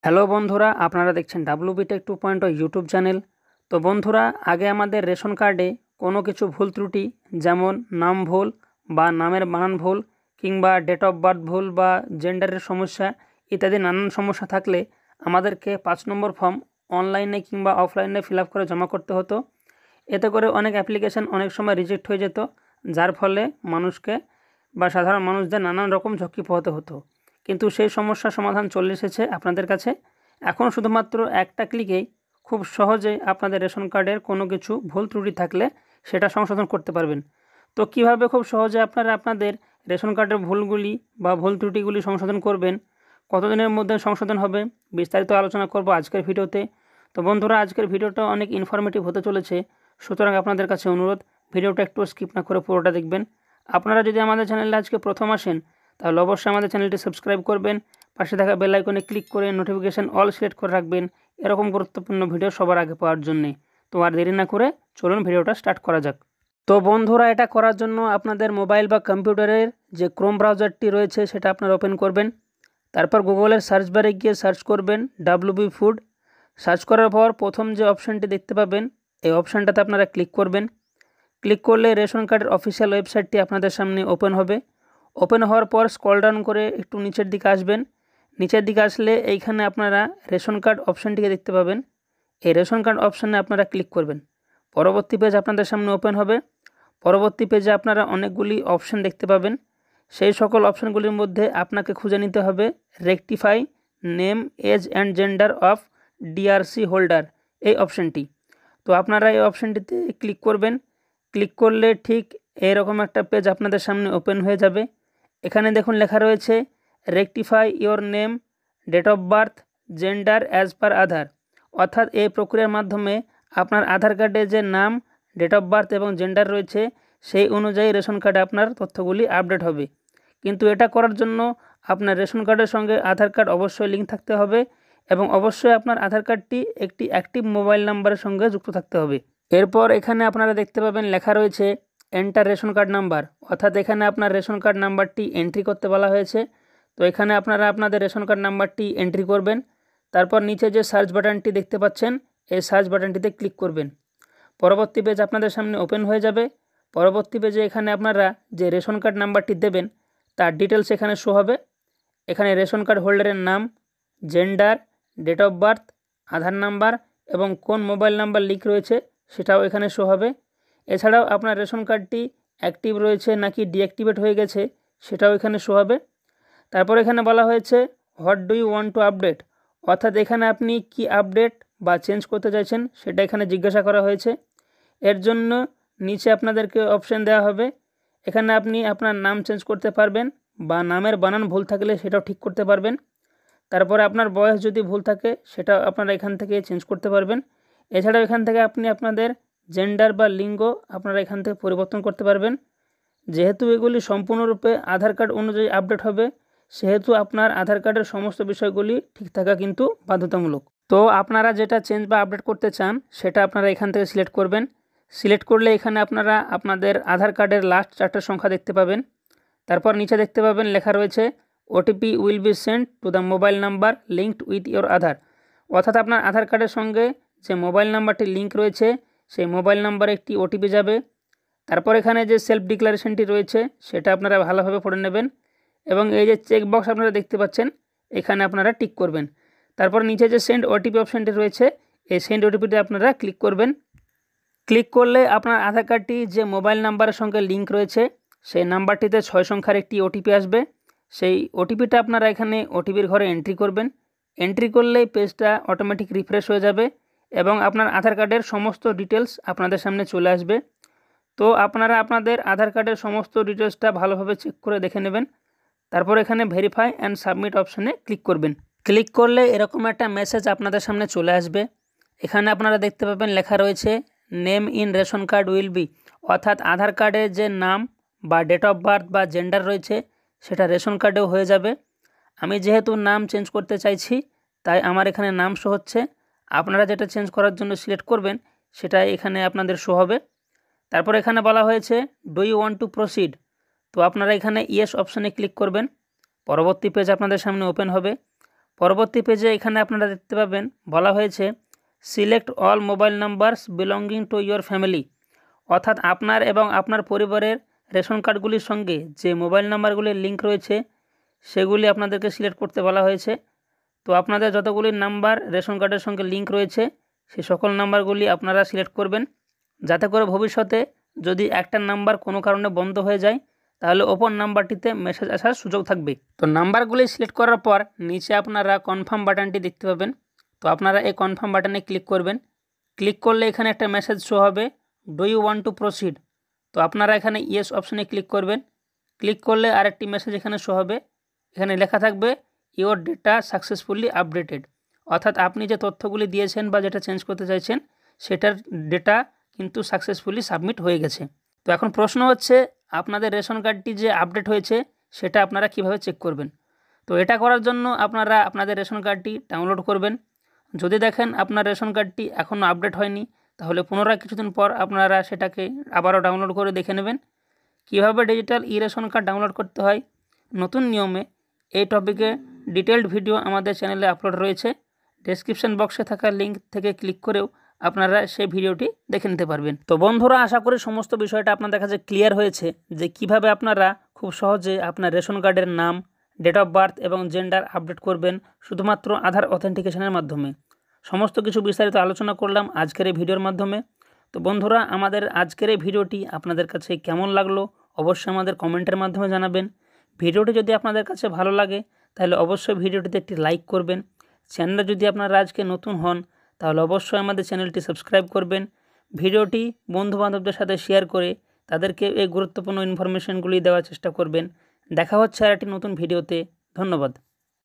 Hello বন্ধুরা, আপনারা দেখছেন WBTech 2.0 ইউটিউব চ্যানেল। তো বন্ধুরা, আগে আমাদের রেশন কার্ডে কোনো কিছু ভুল ত্রুটি, যেমন নাম ভুল বা নামের বানান ভুল কিংবা ডেট অফ বার্থ ভুল বা জেন্ডারের সমস্যা ইত্যাদি নানান সমস্যা থাকলে আমাদেরকে 5 নম্বর ফর্ম অনলাইনে কিংবা অফলাইনে ফিল আপ করে জমা করতে হতো। এতে করে অনেক অ্যাপ্লিকেশান অনেক সময় রিজেক্ট হয়ে যেত, যার ফলে মানুষকে বা সাধারণ মানুষদের নানান রকম ঝক্কি পোহাতে হতো। কিন্তু সেই সমস্যার সমাধান চলে এসেছে আপনাদের কাছে। এখন শুধুমাত্র একটা ক্লিকেই খুব সহজেই আপনাদের রেশন কার্ডের কোনো কিছু ভুল ত্রুটি থাকলে সেটা সংশোধন করতে পারবেন। তো কিভাবে খুব সহজে আপনারা আপনাদের রেশন কার্ডের ভুলগুলি বা ভুল ত্রুটিগুলি সংশোধন করবেন, কতদিনের মধ্যে সংশোধন হবে, বিস্তারিত আলোচনা করব আজকের ভিডিওতে। তো বন্ধুরা, আজকের ভিডিওটা অনেক ইনফরমেটিভ হতে চলেছে, সুতরাং আপনাদের কাছে অনুরোধ ভিডিওটা একটু স্কিপ না করে পুরোটা দেখবেন। আপনারা যদি আমাদের চ্যানেলে আজকে প্রথম আসেন তাহলে অবশ্যই আমাদের চ্যানেলটি সাবস্ক্রাইব করবেন, পাশে থাকা বেল আইকনে ক্লিক করে নোটিফিকেশান অল সিলেক্ট করে রাখবেন এরকম গুরুত্বপূর্ণ ভিডিও সবার আগে পাওয়ার জন্যে। তো আর দেরি না করে চলুন ভিডিওটা স্টার্ট করা যাক। তো বন্ধুরা, এটা করার জন্য আপনাদের মোবাইল বা কম্পিউটারের যে ক্রোম ব্রাউজারটি রয়েছে সেটা আপনারা ওপেন করবেন। তারপর গুগলের সার্চ বারে গিয়ে সার্চ করবেন WB ফুড। সার্চ করার পর প্রথম যে অপশানটি দেখতে পাবেন এই অপশানটাতে আপনারা ক্লিক করবেন। ক্লিক করলে রেশন কার্ডের অফিসিয়াল ওয়েবসাইটটি আপনাদের সামনে ওপেন হবে। ওপেন হওয়ার পর স্ক্রল ডাউন করে একটু নিচের দিকে আসবেন। নিচের দিকে আসলে এইখানে আপনারা রেশন কার্ড অপশানটিকে দেখতে পাবেন। এই রেশন কার্ড অপশানে আপনারা ক্লিক করবেন। পরবর্তী পেজ আপনাদের সামনে ওপেন হবে। পরবর্তী পেজে আপনারা অনেকগুলি অপশান দেখতে পাবেন। সেই সকল অপশানগুলির মধ্যে আপনাকে খুঁজে নিতে হবে rectify name age and gender of DRC holder, এই অপশানটি। তো আপনারা এই অপশানটিতে ক্লিক করবেন। ক্লিক করলে ঠিক এরকম একটা পেজ আপনাদের সামনে ওপেন হয়ে যাবে। এখানে দেখুন লেখা রয়েছে rectify your name, date of birth, gender as per Aadhaar. অর্থাৎ এই প্রক্রিয়ার মাধ্যমে আপনার আধার কার্ডে যে নাম, ডেট অফ বার্থ এবং জেন্ডার রয়েছে সেই অনুযায়ী রেশন কার্ডে আপনার তথ্যগুলি আপডেট হবে। কিন্তু এটা করার জন্য আপনার রেশন কার্ডের সঙ্গে আধার কার্ড অবশ্যই লিঙ্ক থাকতে হবে এবং অবশ্যই আপনার আধার কার্ডটি একটি অ্যাক্টিভ মোবাইল নাম্বারের সঙ্গে যুক্ত থাকতে হবে। এরপর এখানে আপনারা দেখতে পাবেন লেখা রয়েছে এন্টার রেশন কার্ড নাম্বার, অর্থাৎ এখানে আপনার রেশন কার্ড নাম্বারটি এন্ট্রি করতে বলা হয়েছে। তো এখানে আপনারা আপনাদের রেশন কার্ড নাম্বারটি এন্ট্রি করবেন। তারপর নিচে যে সার্চ বাটনটি দেখতে পাচ্ছেন এই সার্চ বাটনটিতে ক্লিক করবেন। পরবর্তী পেজ আপনাদের সামনে ওপেন হয়ে যাবে। পরবর্তী পেজে এখানে আপনারা যে রেশন কার্ড নাম্বারটি দেবেন তার ডিটেলস এখানে শো হবে। এখানে রেশন কার্ড হোল্ডারের নাম, gender, date of birth, Aadhaar number এবং কোন মোবাইল নাম্বার লিঙ্ক রয়েছে সেটাও এখানে শো হবে। এছাড়াও আপনার রেশন কার্ডটি অ্যাক্টিভ রয়েছে নাকি ডিঅ্যাক্টিভেট হয়ে গেছে সেটাও এখানে শো হবে। তারপর এখানে বলা হয়েছে what do you want to update, অর্থাৎ এখানে আপনি কি আপডেট বা চেঞ্জ করতে চাইছেন সেটা এখানে জিজ্ঞাসা করা হয়েছে। এর জন্য নিচে আপনাদেরকে অপশান দেওয়া হবে। এখানে আপনি আপনার নাম চেঞ্জ করতে পারবেন বা নামের বানান ভুল থাকলে সেটাও ঠিক করতে পারবেন। তারপরে আপনার বয়স যদি ভুল থাকে সেটা আপনারা এখান থেকে চেঞ্জ করতে পারবেন। এছাড়াও এখান থেকে আপনি আপনাদের জেন্ডার বা লিঙ্গ আপনারা এখান থেকে পরিবর্তন করতে পারবেন। যেহেতু এগুলি সম্পূর্ণরূপে আধার কার্ড অনুযায়ী আপডেট হবে সেহেতু আপনার আধার কার্ডের সমস্ত বিষয়গুলি ঠিক থাকা কিন্তু বাধ্যতামূলক। তো আপনারা যেটা চেঞ্জ বা আপডেট করতে চান সেটা আপনারা এখান থেকে সিলেক্ট করবেন। সিলেক্ট করলে এখানে আপনারা আপনাদের আধার কার্ডের লাস্ট 4টা সংখ্যা দেখতে পাবেন। তারপর নিচে দেখতে পাবেন লেখা রয়েছে OTP will be send to the mobile number linked with your Aadhaar, অর্থাৎ আপনার আধার কার্ডের সঙ্গে যে মোবাইল নাম্বারটি লিঙ্ক রয়েছে সেই মোবাইল নাম্বারে একটি OTP যাবে। তারপর এখানে যে সেলফ ডিক্লারেশনটি রয়েছে সেটা আপনারা ভালোভাবে পড়ে নেবেন এবং এই যে চেক বক্স আপনারা দেখতে পাচ্ছেন এখানে আপনারা টিক করবেন। তারপর নিচে যে সেন্ড OTP অপশানটি রয়েছে এই সেন্ড OTPতে আপনারা ক্লিক করবেন। ক্লিক করলে আপনার আধার কার্ডটি যে মোবাইল নাম্বারের সঙ্গে লিঙ্ক রয়েছে সেই নাম্বারটিতে 6 সংখ্যার একটি OTP আসবে। সেই OTPটা আপনারা এখানে OTPর ঘরে এন্ট্রি করবেন। এন্ট্রি করলেই পেজটা অটোমেটিক রিফ্রেশ হয়ে যাবে এবং আপনার আধার কার্ডের সমস্ত ডিটেলস আপনাদের সামনে চলে আসবে। তো আপনারা আপনাদের আধার কার্ডের সমস্ত ডিটেলসটা ভালোভাবে চেক করে দেখে নেবেন। তারপর এখানে ভেরিফাই অ্যান্ড সাবমিট অপশানে ক্লিক করবেন। ক্লিক করলে এরকম একটা মেসেজ আপনাদের সামনে চলে আসবে। এখানে আপনারা দেখতে পাবেন লেখা রয়েছে name in ration card will be, অর্থাৎ আধার কার্ডের যে নাম বা ডেট অফ বার্থ বা জেন্ডার রয়েছে সেটা রেশন কার্ডেও হয়ে যাবে। আমি যেহেতু নাম চেঞ্জ করতে চাইছি তাই আমার এখানে নাম শো হচ্ছে। আপনারা যেটা চেঞ্জ করার জন্য সিলেক্ট করবেন সেটা এখানে আপনাদের শো হবে। তারপর এখানে বলা হয়েছে do you want to proceed, তো আপনারা এখানে ইয়েস অপশানে ক্লিক করবেন। পরবর্তী পেজ আপনাদের সামনে ওপেন হবে। পরবর্তী পেজে এখানে আপনারা দেখতে পাবেন বলা হয়েছে select all mobile numbers belonging to your family, অর্থাৎ আপনার এবং আপনার পরিবারের রেশন কার্ডগুলির সঙ্গে যে মোবাইল নাম্বারগুলির লিঙ্ক রয়েছে সেগুলি আপনাদেরকে সিলেক্ট করতে বলা হয়েছে। তো আপনাদের যতগুলি নাম্বার রেশন কার্ডের সঙ্গে লিঙ্ক রয়েছে সেই সকল নাম্বারগুলি আপনারা সিলেক্ট করবেন, যাতে করে ভবিষ্যতে যদি একটা নাম্বার কোনো কারণে বন্ধ হয়ে যায় তাহলে ওপর নাম্বারটিতে মেসেজ আসার সুযোগ থাকবে। তো নাম্বারগুলি সিলেক্ট করার পর নিচে আপনারা কনফার্ম বাটনটি দেখতে পাবেন। তো আপনারা এই কনফার্ম বাটনে ক্লিক করবেন। ক্লিক করলে এখানে একটা মেসেজ শো হবে, do you want to proceed. তো আপনারা এখানে ইয়েস অপশনে ক্লিক করবেন। ক্লিক করলে আরেকটি মেসেজ এখানে শো হবে, এখানে লেখা থাকবে ইওর ডেটা সাকসেসফুলি আপডেটেড, অর্থাৎ আপনি যে তথ্যগুলি দিয়েছেন বা যেটা চেঞ্জ করতে চাইছেন সেটার ডেটা কিন্তু সাকসেসফুলি সাবমিট হয়ে গেছে। তো এখন প্রশ্ন হচ্ছে আপনাদের রেশন কার্ডটি যে আপডেট হয়েছে সেটা আপনারা কিভাবে চেক করবেন। তো এটা করার জন্য আপনারা আপনাদের রেশন কার্ডটি ডাউনলোড করবেন। যদি দেখেন আপনার রেশন কার্ডটি এখনও আপডেট হয়নি তাহলে পুনরায় কিছুদিন পর আপনারা সেটাকে আবারও ডাউনলোড করে দেখে নেবেন। কীভাবে ডিজিটাল ই রেশন কার্ড ডাউনলোড করতে হয় নতুন নিয়মে এই টপিকে ডিটেলড ভিডিও আমাদের চ্যানেলে আপলোড রয়েছে। ডেসক্রিপশন বক্সে থাকা লিঙ্ক থেকে ক্লিক করেও আপনারা সেই ভিডিওটি দেখে নিতে পারবেন। তো বন্ধুরা, আশা করি সমস্ত বিষয়টা আপনাদের কাছে ক্লিয়ার হয়েছে যে কিভাবে আপনারা খুব সহজে আপনার রেশন কার্ডের নাম, ডেট অফ বার্থ এবং জেন্ডার আপডেট করবেন শুধুমাত্র আধার অথেন্টিকেশনের মাধ্যমে। সমস্ত কিছু বিস্তারিত আলোচনা করলাম আজকের এই ভিডিওর মাধ্যমে। তো বন্ধুরা, আমাদের আজকের এই ভিডিওটি আপনাদের কাছে কেমন লাগলো অবশ্যই আমাদের কমেন্টের মাধ্যমে জানাবেন। ভিডিওটি যদি আপনাদের কাছে ভালো লাগে তাহলে অবশ্যই ভিডিওটিতে একটি লাইক করবেন। চ্যানেলে যদি আপনারা আজকে নতুন হন তাহলে অবশ্যই আমাদের চ্যানেলটি সাবস্ক্রাইব করবেন। ভিডিওটি বন্ধুবান্ধবদের সাথে শেয়ার করে তাদেরকে এই গুরুত্বপূর্ণ ইনফরমেশনগুলি দেওয়ার চেষ্টা করবেন। দেখা হচ্ছে আর একটি নতুন ভিডিওতে। ধন্যবাদ।